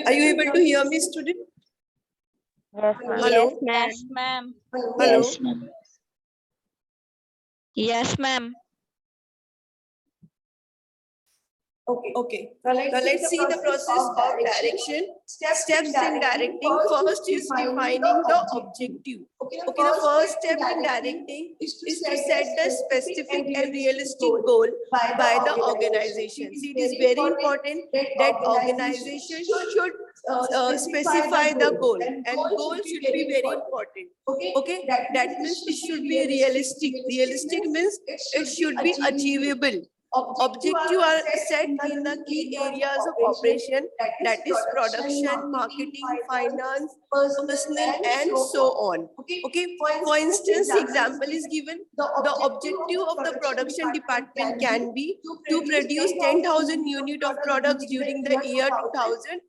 Are you able to hear me, student? Yes, ma'am. Hello? Yes, ma'am. Hello? Yes, ma'am. Yes, ma'am. Okay. Now let's see the process of direction. Steps in directing. First is defining the objective. Okay, the first step in directing is to set the specific and realistic goal by the organization. See, it is very important that organization should specify the goal, and goal should be very important. Okay, that means it should be realistic. Realistic means it should be achievable. Objective are set in the key areas of operation, that is production, marketing, finance, personnel, and so on. Okay, for instance, example is given. The objective of the production department can be to produce 10,000 units of products during the year 2013.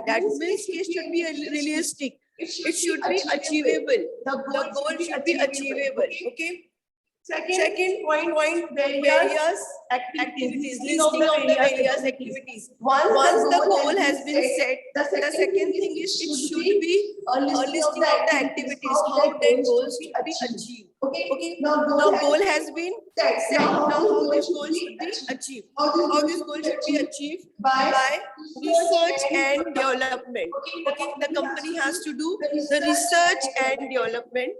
That means it should be realistic. It should be achievable. The goal should be achievable. Okay. Second point, various activities, listing of the various activities. Once the goal has been set, the second thing is it should be a listing of the activities, how that goals should be achieved. Okay, the goal has been set. Now how this goal should be achieved? How this goal should be achieved? By research and development. Okay, the company has to do the research and development,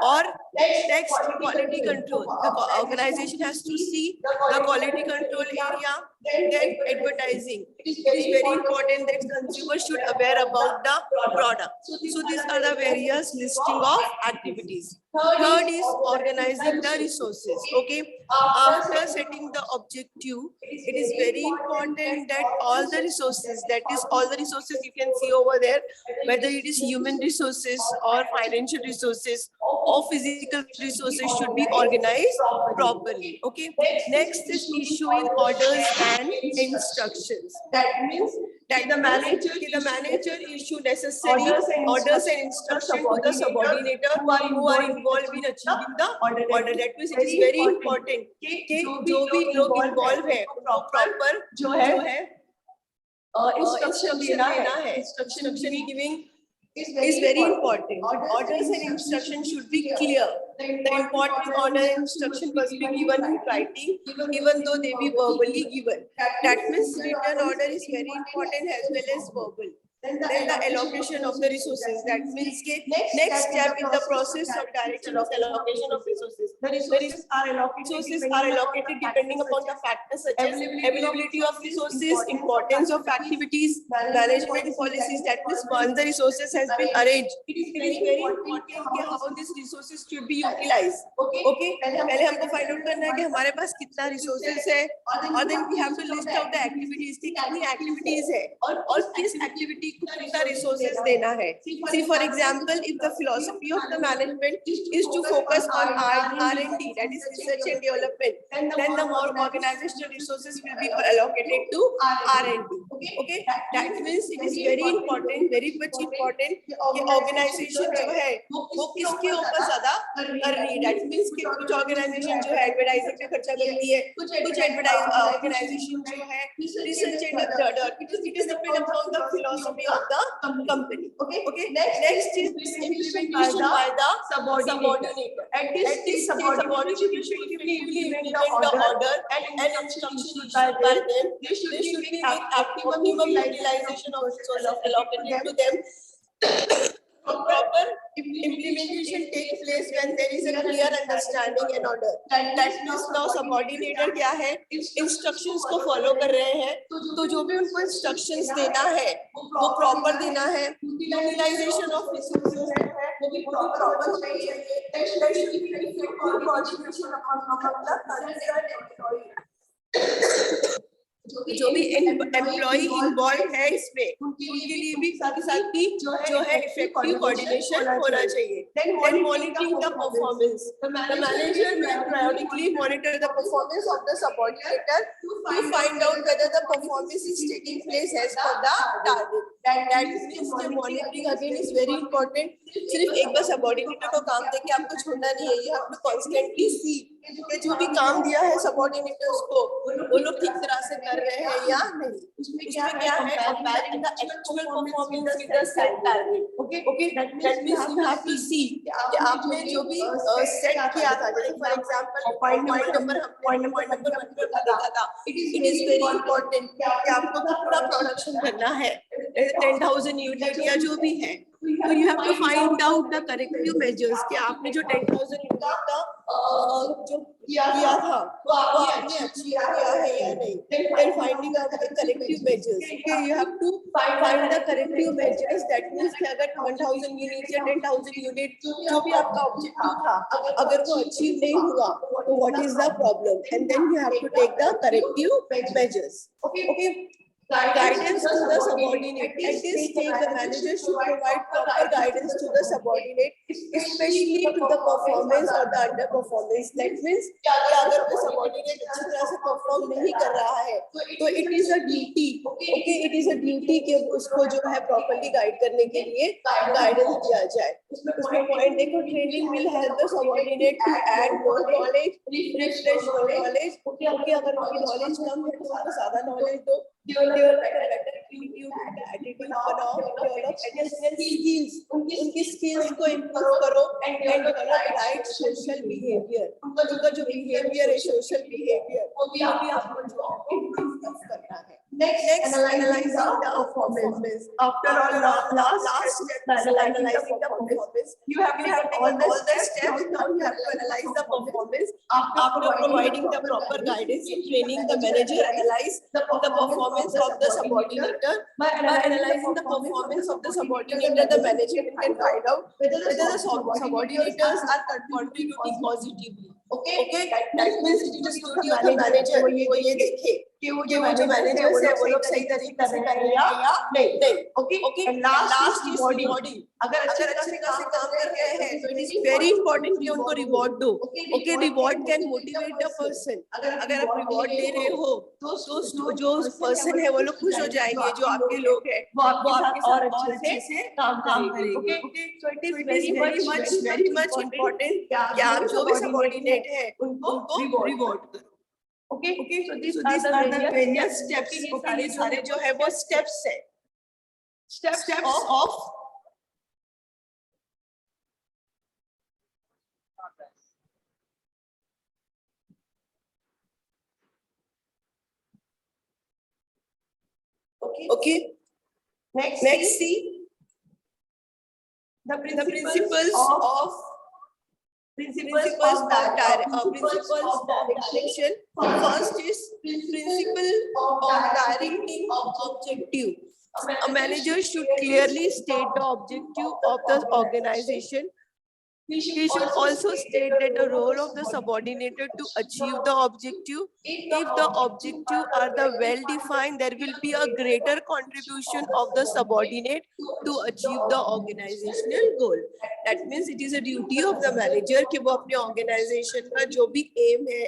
or next, quality control. The organization has to see the quality control area. Then advertising. It is very important that consumers should aware about the product. So these are the various listing of activities. Third is organizing the resources. Okay, after setting the objective, it is very important that all the resources, that is all the resources you can see over there, whether it is human resources or financial resources or physical resources, should be organized properly. Okay, next is issuing orders and instructions. That means that the manager issue necessary orders and instructions to the subordinator who are involved in achieving the order. That means it is very important कि जो भी लोग involved है proper जो है instruction देना है, instruction giving is very important. Orders and instructions should be clear. The important order and instruction must be given in writing, even though they be verbally given. That means written order is very important as well as verbal. Then the allocation of the resources. That means next step in the process of direction of allocation of resources. The resources are allocated depending upon the factors such as availability of resources, importance of activities, management policies. That means once the resources has been arranged, it is very important how these resources should be utilized. Okay, पहले हमको find out करना है कि हमारे पास कितना resources है, और then we have to list out the activities कि कितनी activities है और किस activity को कितना resources देना है. See, for example, if the philosophy of the management is to focus on R&D, that is research and development, then the more organizational resources will be allocated to R&D. Okay, that means it is very important, very much important कि organization जो है वो किसके ऊपर ज़्यादा कर रही है. That means कि कुछ organization जो है advertising पे खर्चा करती है, कुछ organization जो है research and development. It is depend upon the philosophy of the company. Okay. Next is implementation by the subordinator. At this subordinator should implement the order and instructions by them. They should be optimum utilization of resources allocated to them. Proper implementation takes place when there is a clear understanding and order. That means now subordinator क्या है, instructions को follow कर रहे हैं, तो जो भी उनको instructions देना है वो proper देना है. Utilization of resources है वो भी proper होना चाहिए. There should be effective coordination among the जो भी एम्प्लॉय इन्वॉल्व है इसमें उनके लिए भी साथ ही जो है इफेक्टिव कोऑर्डिनेशन होना चाहिए. Then monitoring the performance. The manager will periodically monitor the performance of the subordinator to find out whether the performance is taking place as per the target. That means the monitoring again is very important. सिर्फ एक बार सबऑर्डिनेटर को काम देके आपको छोड़ना नहीं है. You have to constantly see कि जो भी काम दिया है सबऑर्डिनेटर्स को वो लोग ठीक तरह से कर रहे हैं या नहीं. उसमें क्या है, comparing the actual performance with the set target. Okay, that means you have to see कि आपने जो भी सेट किया था, जैसे फॉर एग्जांपल पॉइंट नंबर 1 पर देखा था. इट इज वेरी इंपॉर्टेंट कि आपको पूरा प्रोडक्शन करना है 10,000 यूनिट या जो भी है. तो you have to find out the corrective measures कि आपने जो 10,000 यूनिट का जो किया था वो आपने अचीव किया है या नहीं. Then finding out the corrective measures. Okay, you have to find the corrective measures. That means कि अगर 1,000 यूनिट या 10,000 यूनिट जो भी आपका ऑब्जेक्टिव था अगर वो अचीव नहीं हुआ तो what is the problem, and then you have to take the corrective measures. Okay, guidance to the subordinate. At this stage, the manager should provide proper guidance to the subordinate, especially to the performance or the underperformance. That means कि अगर कोई subordinate अच्छी तरह से perform नहीं कर रहा है, तो it is a duty. Okay, it is a duty कि उसको जो है properly guide करने के लिए guidance दिया जाए. उसमें point देखो, training will help the subordinate to add more knowledge, refresh more knowledge. Okay, अगर उनकी knowledge कम है तो उनको ज़्यादा knowledge दो. Develop a better attitude बनाओ, develop additional skills, उनकी skills को improve करो, and develop right social behavior. उनका जो behavior है, social behavior, वो भी आपको जो improve करना है. Next, analyzing the performance. After all, last step, analyzing the performance. You have all the steps. Now you have to analyze the performance. After providing the proper guidance and training, the manager analyze the performance of the subordinator. By analyzing the performance of the subordinator, the manager can find out whether the subordinators are contributing positively. Okay, that means it is the duty of the manager. वो ये देखे कि वो जो managers है वो लोग सही तरीके से कर रहे हैं या नहीं. Okay, and last is rewarding. अगर अच्छे तरह से काम कर रहे हैं तो it is very important कि उनको reward दो. Okay, reward can motivate the person. अगर आप reward दे रहे हो तो जो person है वो लोग खुश हो जाएंगे, जो आपके लोग हैं वो आपके और अच्छे से काम करेंगे. Okay, so it is very much important कि आप जो भी subordinate है उनको reward करो. Okay, so these are the various steps. Okay, ये सारे जो है वो steps है. Steps of Okay. Next, see the principles of direction. First is principle of directing objective. A manager should clearly state the objective of the organization. He should also state that the role of the subordinator to achieve the objective. If the objectives are well defined, there will be a greater contribution of the subordinate to achieve the organizational goal. That means it is a duty of the manager कि वो अपने organization का जो भी aim है,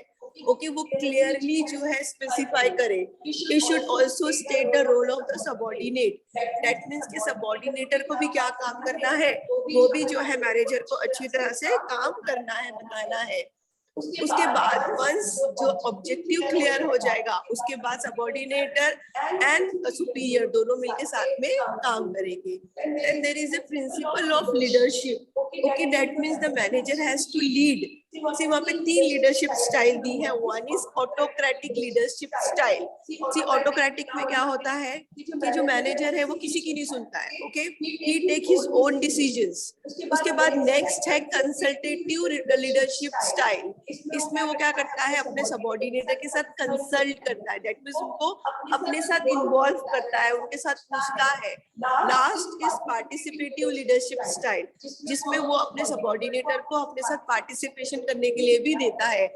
okay, वो clearly जो है specify करे. He should also state the role of the subordinate. That means कि subordinator को भी क्या काम करना है, वो भी जो है manager को अच्छी तरह से काम करना है, बताना है. उसके बाद once जो objective clear हो जाएगा, उसके बाद subordinator and superior दोनों मिलके साथ में काम करेंगे. And there is a principle of leadership. Okay, that means the manager has to lead. See, वहाँ पे 3 leadership style दी है. One is autocratic leadership style. See, autocratic में क्या होता है कि जो manager है वो किसी की नहीं सुनता है. Okay, he take his own decisions. उसके बाद next है consultative leadership style. इसमें वो क्या करता है, अपने सबऑर्डिनेटर के साथ कंसल्ट करता है. दैट मींस उनको अपने साथ इन्वॉल्व करता है, उनके साथ पूछता है. Last is participative leadership style, जिसमें वो अपने सबऑर्डिनेटर को अपने साथ पार्टिसिपेशन करने के लिए भी देता है.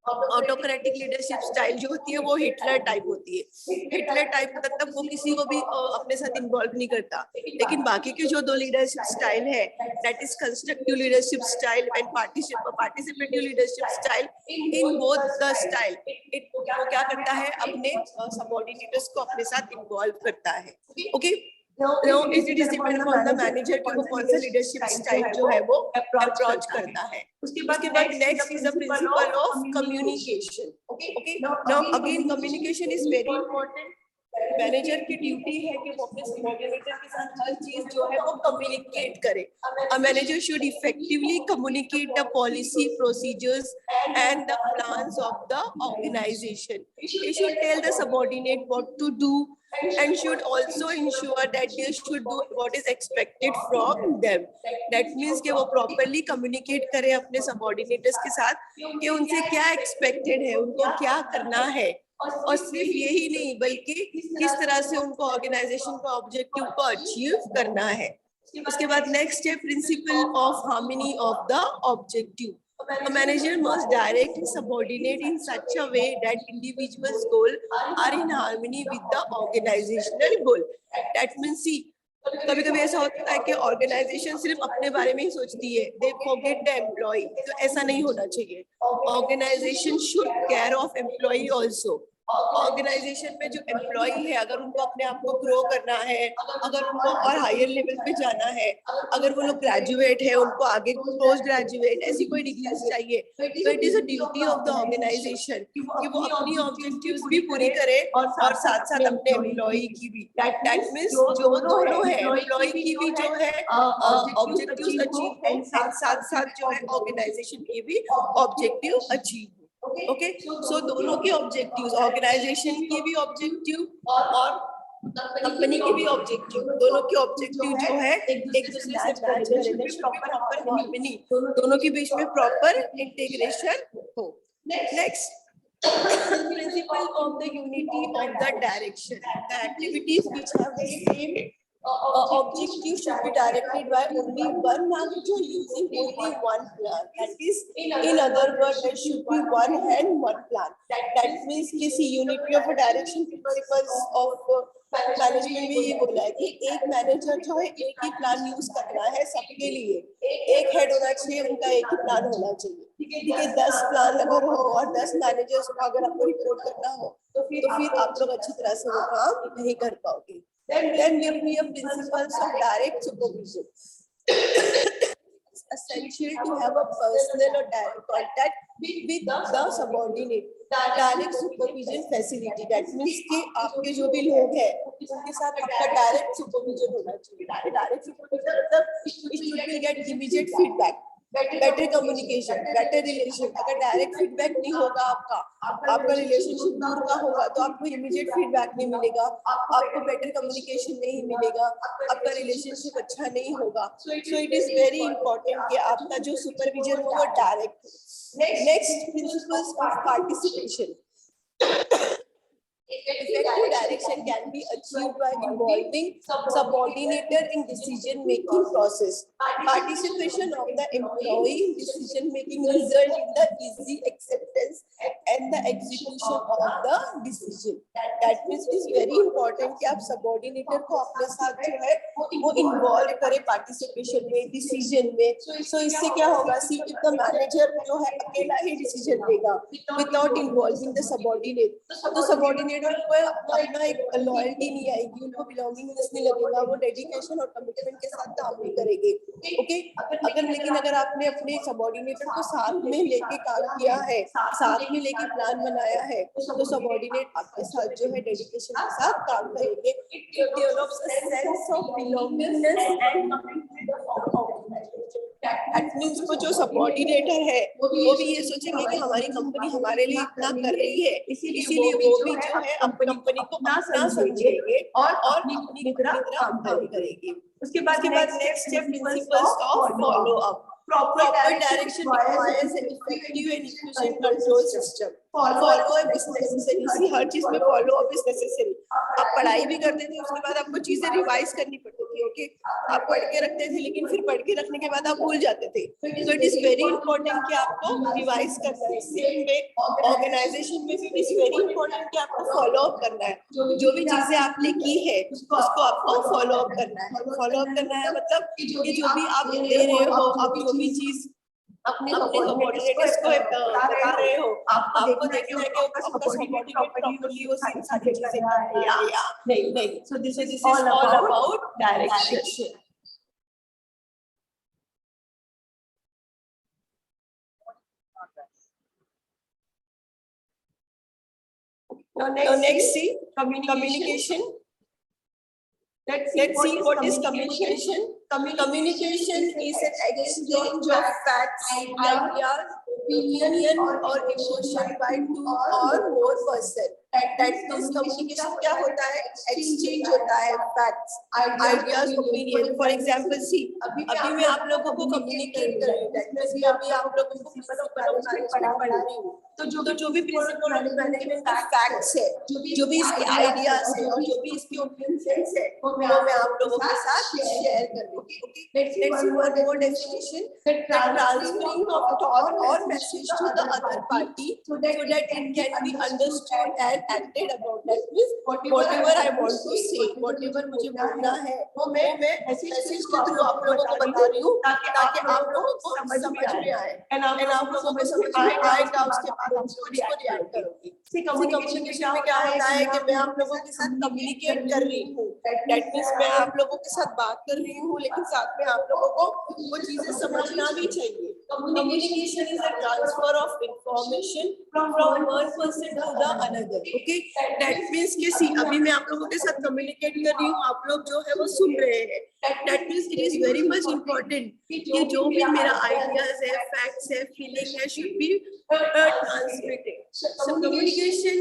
ऑटोक्रेटिक लीडरशिप स्टाइल जो होती है वो हिटलर टाइप होती है। हिटलर टाइप मतलब वो किसी को भी अपने साथ इन्वॉल्व नहीं करता। लेकिन बाकी के जो 2 लीडरशिप स्टाइल है, that is constructive leadership style and participative leadership style. In both the style वो क्या करता है, अपने सबऑर्डिनेटर्स को अपने साथ इन्वॉल्व करता है। Okay, Now it is depend upon the manager कि वो कौन सा leadership style जो है वो approach करता है। उसके बाद next is the principle of communication. Okay, now again communication is very important. Manager की ड्यूटी है कि वो अपने सबऑर्डिनेटर के साथ हर चीज जो है वो कम्युनिकेट करे। A manager should effectively communicate the policy, procedures and the plans of the organization. They should tell the subordinate what to do and should also ensure that they should do what is expected from them. That means कि वो properly communicate करे अपने subordinators के साथ कि उनसे क्या expected है, उनको क्या करना है। और सिर्फ यही नहीं बल्कि किस तरह से उनको ऑर्गेनाइजेशन का ऑब्जेक्टिव को अचीव करना है। उसके बाद नेक्स्ट है principle of harmony of the objective. A manager must direct his subordinate in such a way that individual's goals are in harmony with the organizational goal. That means see, कभी कभी ऐसा होता है कि ऑर्गेनाइजेशन सिर्फ अपने बारे में ही सोचती है, दे फॉरगेट द एम्प्लॉय। तो ऐसा नहीं होना चाहिए। Organisation should care of employee also. Organisation में जो एम्प्लॉय है, अगर उनको अपने आप को ग्रो करना है, अगर उनको और हायर लेवल पे जाना है, अगर वो लोग ग्रेजुएट है, उनको आगे पोस्ट ग्रेजुएट ऐसी कोई डिग्रीज चाहिए, तो it is a duty of the organisation कि वो अपनी ऑब्जेक्टिव्स भी पूरी करे और साथ साथ अपने एम्प्लॉय की भी। दैट मींस जो दोनों है, एम्प्लॉय की भी जो है ऑब्जेक्टिव्स अचीव हो, साथ साथ जो है ऑर्गेनाइजेशन की भी ऑब्जेक्टिव अचीव हो। ओके, सो दोनों के ऑब्जेक्टिव्स, ऑर्गेनाइजेशन की भी ऑब्जेक्टिव और कंपनी की भी ऑब्जेक्टिव, दोनों के ऑब्जेक्टिव जो है एक दूसरे से मैच करें, प्रॉपर हार्मनी, दोनों के बीच में प्रॉपर इंटीग्रेशन हो। Next principle of the unity of the direction. The activities which have the same objective should be directed by only one manager using only one plan. That is, in other words, there should be one hand, one plan. That means किसी unity of direction principles of management में ये बोला है कि एक manager जो है एक ही प्लान यूज करना है सबके लिए, एक हेड होना चाहिए, उनका एक ही प्लान होना चाहिए। ठीक है, 10 प्लान अगर हो और 10 मैनेजर्स को अगर आपको रिपोर्ट करना हो तो फिर आप लोग अच्छी तरह से वो काम नहीं कर पाओगे। Then there will be a principles of direct supervision. It's essential to have a personal or direct contact with the subordinate. Direct supervision facility. That means कि आपके जो भी लोग हैं उनके साथ आपका डायरेक्ट सुपरविजन होना चाहिए। डायरेक्ट सुपरविजन मतलब it should be get immediate feedback, better communication, better relation। अगर डायरेक्ट फीडबैक नहीं होगा आपका रिलेशनशिप दूर का होगा तो आपको इमीडिएट फीडबैक नहीं मिलेगा, आपको बेटर कम्युनिकेशन नहीं मिलेगा, आपका रिलेशनशिप अच्छा नहीं होगा। सो इट इज वेरी इंपॉर्टेंट कि आपका जो सुपरविजन हो वो direct. Next principles of participation. Effective direction can be achieved by involving subordinator in decision-making process. Participation of the employee in decision-making result in the easy acceptance and the execution of the decision. That means it is very important कि आप subordinator को अपने साथ जो है वो involve करें participation में, decision में। So इससे क्या होगा? See, if the manager जो है अकेला ही decision लेगा without involving the subordinate, तो subordinate पर अपना एक लॉयल्टी नहीं आएगी, उनको बिलोंगिंगनेस नहीं लगेगा, वो डेडिकेशन और कमिटमेंट के साथ काम नहीं करेंगे। ओके, अगर आपने अपने सबऑर्डिनेटर को साथ में लेके काम किया है, साथ में लेके प्लान बनाया है, तो सबऑर्डिनेट आपके साथ जो है डेडिकेशन के साथ काम करेंगे। It develops a sense of belongingness and commitment of organisation. That means वो जो सबऑर्डिनेटर है वो भी ये सोचेंगे कि हमारी कंपनी हमारे लिए इतना कर रही है, इसीलिए वो भी जो है अपनी कंपनी को अपना समझेंगे और अपनी तरह काम करेंगे। उसके बाद नेक्स्ट है principles of follow up. Proper direction requires an effective and efficient control system. Follow up is necessary. हर चीज में follow up is necessary. आप पढ़ाई भी करते थे, उसके बाद आपको चीजें रिवाइज करनी पड़ती थी। होती है, ओके। आप पढ़ के रखते थे लेकिन फिर पढ़ के रखने के बाद आप भूल जाते थे, तो इट इज वेरी इंपॉर्टेंट कि आपको रिवाइज करना है। सेम वे ऑर्गेनाइजेशन में भी इट इज वेरी इंपॉर्टेंट कि आपको फॉलो अप करना है, जो भी चीजें आपने की है उसको आपको फॉलो अप करना है। फॉलो अप करना है मतलब कि जो भी आप दे रहे हो, आप जो भी चीज अपने सबऑर्डिनेट्स को बता रहे हो, आपको देखना है कि आपका सबऑर्डिनेट प्रॉपर्ली वो सारी चीजें कर रहा है या नहीं। So this is all about direction. Now next see communication. Let's see what is communication. Communication is an exchange of facts, ideas, opinion or emotion by two or more person. That means communication क्या होता है? Exchange होता है facts, ideas, opinion. For example, see अभी मैं आप लोगों को communicate कर रही हूँ. That means अभी आप लोगों को principle of management पढ़ा रही हूँ. तो जो भी principle of management का facts है, जो भी इसके ideas है और जो भी इसके opinions है, वो मैं आप लोगों के साथ share कर रही हूँ. Okay. Let's see one more definition. The transferring of thought or message to the other party so that it can be understood and acted about. That means whatever I want to say, whatever मुझे बोलना है, वो मैं message के through आप लोगों को बता रही हूँ ताकि आप लोगों को समझ में आए and आप लोगों को समझ में आएगा उसके बाद आप उसको रिएक्ट करोगे। कम्युनिकेशन में क्या होता है कि मैं आप लोगों के साथ कम्युनिकेट कर रही हूँ, दैट मींस मैं आप लोगों के साथ बात कर रही हूँ लेकिन साथ में आप लोगों को वो चीजें समझना भी चाहिए। Communication is a transfer of information from one person to the another. Okay, that means कि see अभी मैं आप लोगों के साथ कम्युनिकेट कर रही हूँ, आप लोग जो है वो सुन रहे हैं। That means it is very much important कि जो भी मेरा ideas है, facts है, feeling है, should be transmitted. So communication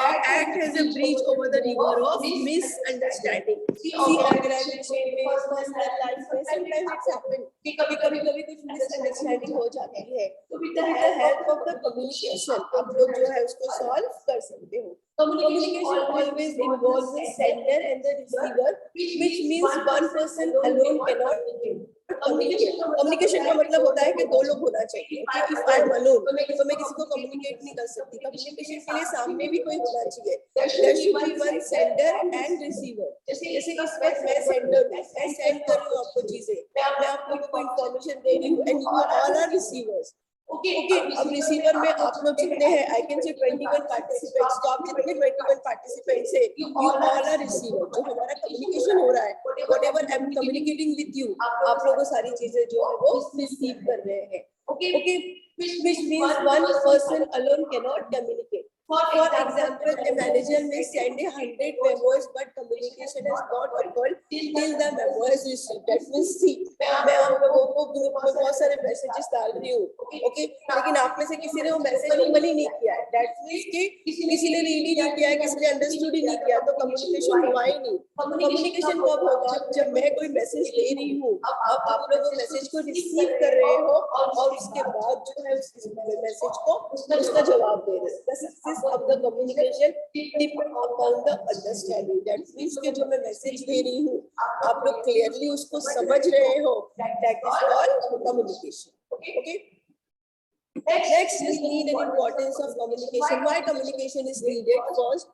act as a bridge over the river of misunderstanding. See organization में, personal life में sometimes it's happened कि कभी कुछ misunderstanding हो जाती है, तो with the help of the communication आप लोग जो है उसको solve कर सकते हो. Communication always involves the sender and the receiver, which means one person alone cannot communicate. Communication का मतलब होता है कि दो लोग होना चाहिए. If I am alone, तो मैं किसी को communicate नहीं कर सकती. Communication के लिए सामने भी कोई होना चाहिए. There should be one sender and receiver. जैसे इस वक्त मैं sender हूँ, मैं send कर रही हूँ आपको चीजें, मैं आप लोगों को information दे रही हूँ, and you all are receivers. Okay, अब रिसीवर में आप लोग जितने हैं, I can say 21 participants, तो आप जितने 21 participants हैं, you all are receiver. जो हमारा communication हो रहा है, whatever I'm communicating with you, आप लोगों सारी चीजें जो है वो receive कर रहे हैं. Okay, which means one person alone cannot communicate. For example, a manager may send 100 memos, but communication has not occurred till the memo is received. That means see, मैं आप लोगों को ग्रुप में बहुत सारे मैसेजेस डाल रही हूँ, ओके, लेकिन आप में से किसी ने वो मैसेज ओपन ही नहीं किया है. That means कि किसी ने रीड ही नहीं किया है, किसी ने अंडरस्टूड ही नहीं किया, तो कम्युनिकेशन हुआ ही नहीं. कम्युनिकेशन कब होगा? जब मैं कोई मैसेज दे रही हूँ, अब आप लोग वो मैसेज को रिसीव कर रहे हो और उसके बाद जो है उस मैसेज को उसका जवाब दे रहे हो. Of the communication depend upon the understanding. That means कि जो मैं मैसेज दे रही हूँ, आप लोग क्लियरली उसको समझ रहे हो. That is called communication. Okay. Next is need and importance of communication. Why communication is needed? First,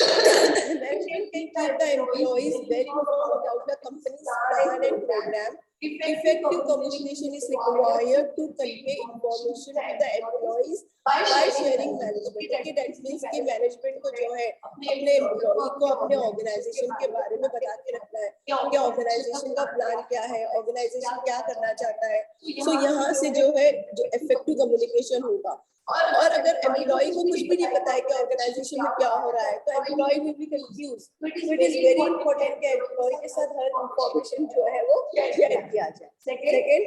management can keep the employees well informed about the company's plan and program. Effective communication is required to convey information to the employees by sharing management. Okay, that means कि management को जो है अपने employee को अपने organization के बारे में बता के रखना है कि organization का plan क्या है, organization क्या करना चाहता है. So यहाँ से जो है जो effective communication होगा. और अगर एम्प्लॉय को कुछ भी नहीं पता है कि ऑर्गेनाइजेशन में क्या हो रहा है, तो employee will be confuse. So it is very important कि एम्प्लॉय के साथ हर इंफॉर्मेशन जो है वो शेयर किया जाए. Second,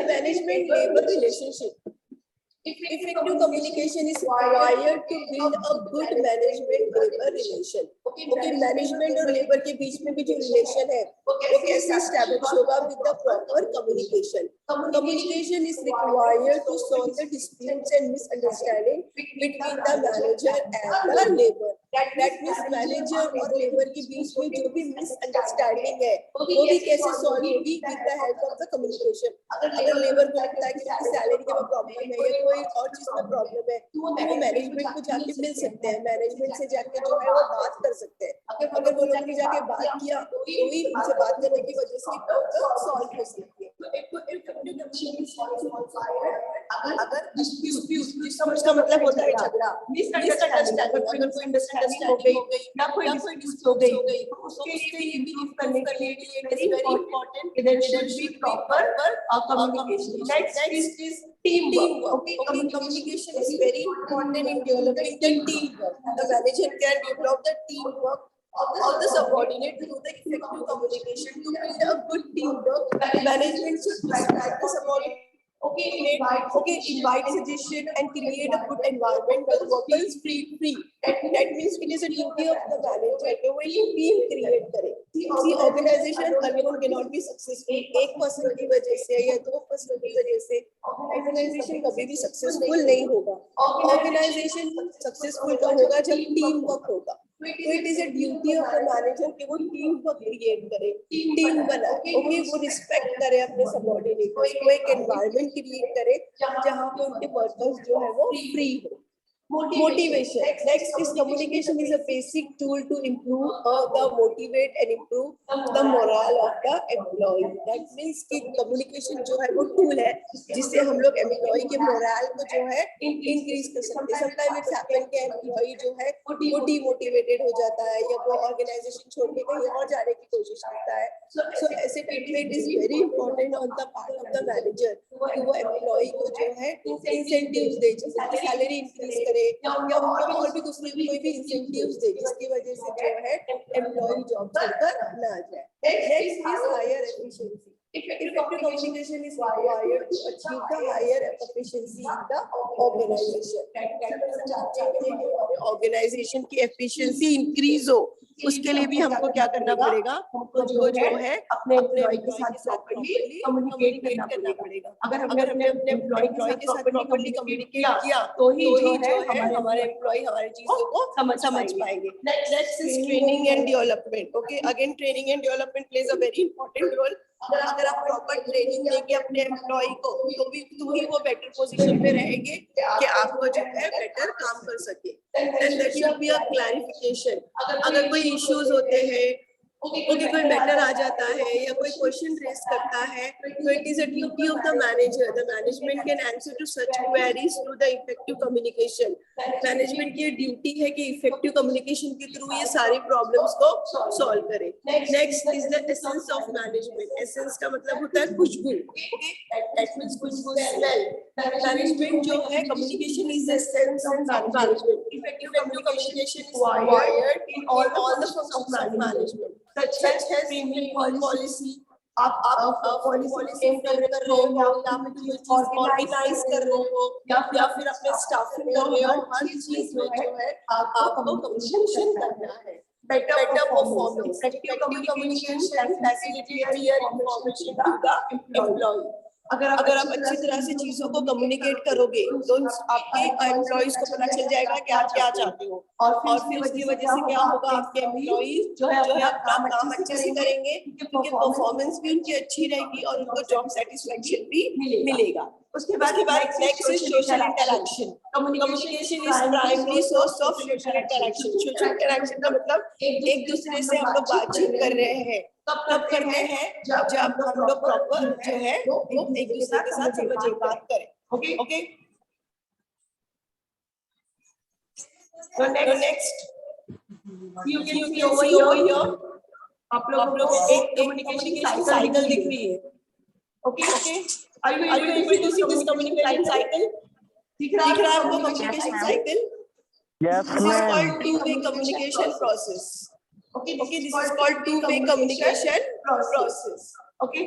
management labour relationship. Effective communication is required to build a good management labor relation. Okay, management और labor के बीच में भी जो relation है, वो कैसे establish होगा? With the proper communication. Communication is required to solve the disputes and misunderstanding between the manager and the labor. That means manager और लेबर के बीच में जो भी मिसअंडरस्टैंडिंग है वो भी कैसे सॉल्व होगी with the help of the communication. अगर लेबर को लगता है कि उनकी सैलरी के में प्रॉब्लम है या कोई और चीज में प्रॉब्लम है तो वो मैनेजमेंट को जाके मिल सकते हैं, मैनेजमेंट से जाके जो है वो बात कर सकते हैं। अगर वो लोगों ने जाके बात किया तो ही उनसे बात करने की वजह से प्रॉब्लम सॉल्व हो सकती है। अगर डिस्प्यूट उसका मतलब होता है झगड़ा, मिसअंडरस्टैंडिंग, अगर कोई मिसअंडरस्टैंडिंग हो गई या कोई डिस्प्यूट हो गई तो उसके लिए भी प्रूव करने के लिए it is very important there should be proper communication. Next is teamwork. Okay, communication is very important in developing the teamwork. The manager can develop the teamwork of the subordinate through the effective communication. To build a good teamwork, management should respect the subordinate. Invite suggestion and create a good environment where the workers free. That means it is a duty of the manager to वही team create करे. See, organization alone cannot be successful. एक person की वजह से या दो person की वजह से organization कभी भी successful नहीं होगा. Organization successful तब होगा जब team work होगा. तो it is a duty of the manager कि वो टीम वर्क क्रिएट करे, टीम बनाए, ओके, वो रिस्पेक्ट करे अपने सबऑर्डिनेट को, एक एनवायरनमेंट क्रिएट करे जहाँ पे उनके वर्कर्स जो है वो फ्री हो। Motivation. Next is communication is a basic tool to improve the motivate and improve the morale of the employee. That means कि communication जो है वो tool है जिससे हम लोग employee के morale को जो है increase कर सकते हैं। Sometimes it's happen कि employee जो है वो demotivated हो जाता है या वो organization छोड़ के कहीं और जाने की कोशिश करता है। So ऐसे टाइम पे it is very important on the part of the manager कि वो employee को जो है incentives दे, जैसे salary increase करे या उनको और भी दूसरी कोई भी इंसेंटिव्स दे जिसकी वजह से जो है एम्प्लॉय जॉब छोड़कर ना जाए। Next is higher efficiency. Effective communication is required to achieve the higher efficiency in the organization. Organization की efficiency increase हो उसके लिए भी हमको क्या करना पड़ेगा, हमको जो है अपने एम्प्लॉय के साथ प्रॉपर्ली कम्युनिकेट करना पड़ेगा। अगर हमने अपने एम्प्लॉय के साथ प्रॉपर्ली कम्युनिकेट किया तो ही जो है हमारे एम्प्लॉय हमारी चीजों को समझ पाएंगे। Next is training and development. Okay, again training and development plays a very important role. अगर आप प्रॉपर ट्रेनिंग देंगे अपने एम्प्लॉय को तो ही वो बेटर पोजीशन पे रहेंगे कि आपको जो है बेटर काम कर सके. Then there should be a clarification. अगर कोई इश्यूज होते हैं, ओके, कोई मैटर आ जाता है या कोई क्वेश्चन रेज करता है तो it is a duty of the manager. The management can answer to such queries through the effective communication. Management की ड्यूटी है कि इफेक्टिव कम्युनिकेशन के थ्रू ये सारी प्रॉब्लम्स को सॉल्व करे. Next is the essence of management. Essence का मतलब होता है खुशबू. ओके, दैट मींस खुशबू, स्मेल. मैनेजमेंट जो है communication is the essence of management. Effective communication is required in all the functions of management such as premium policy. आप policy कर रहे हो या फिर ऑर्गेनाइज कर रहे हो या फिर अपने स्टाफिंग कर रहे हो, हर चीज में जो है आपको कम्युनिकेशन करना है. better performance. Effective communication facilitate clear information to the employee. अगर आप अच्छी तरह से चीजों को कम्युनिकेट करोगे तो आपके एम्प्लॉइज को पता चल जाएगा कि आप क्या चाहते हो और फिर उसकी वजह से क्या होगा, आपके एम्प्लॉइज जो है अपना काम अच्छे से करेंगे क्योंकि परफॉर्मेंस भी उनकी अच्छी रहेगी और उनको जॉब सेटिस्फेक्शन भी मिलेगा. उसके बाद next is social interaction. Communication is primary source of social interaction. Social interaction का मतलब एक दूसरे से हम लोग बातचीत कर रहे हैं तब करते हैं जब हम लोग प्रॉपर जो है वो एक दूसरे के साथ समझ बात करें. ओके, तो next you can see over here आप लोगों को एक कम्युनिकेशन की साइकिल दिख रही है. Okay, are you able to see this communication cycle? दिख रहा है आपको communication cycle? Yes, This is ma'am. called two-way communication process. Okay, this is called two-way communication process. Okay.